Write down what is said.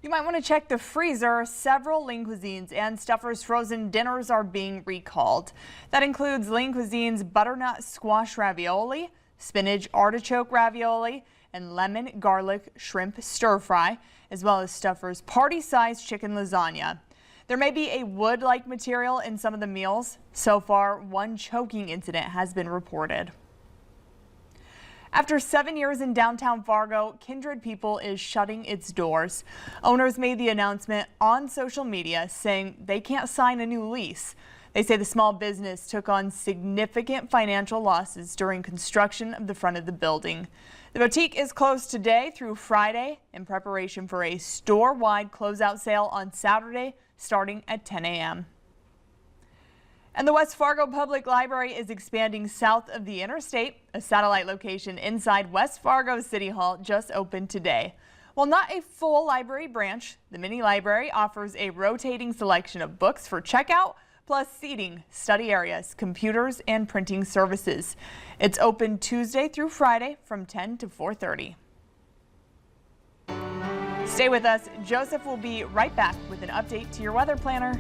You might want to check the freezer. Several Lean Cuisines and Stouffer's frozen dinners are being recalled. That includes Lean Cuisine's butternut squash ravioli, spinach artichoke ravioli, and lemon garlic shrimp stir fry, as well as Stouffer's party-sized chicken lasagna. There may be a wood-like material in some of the meals. So far, one choking incident has been reported. After 7 years in downtown Fargo, Kindred People is shutting its doors. Owners made the announcement on social media saying they can't sign a new lease. They say the small business took on significant financial losses during construction of the front of the building. The boutique is closed today through Friday in preparation for a store-wide closeout sale on Saturday starting at 10 a.m. And the West Fargo Public Library is expanding south of the interstate. A satellite location inside West Fargo City Hall just opened today. While not a full library branch, the mini library offers a rotating selection of books for checkout, plus seating, study areas, computers, and printing services. It's open Tuesday through Friday from 10 to 4:30. Stay with us. Joseph will be right back with an update to your weather planner.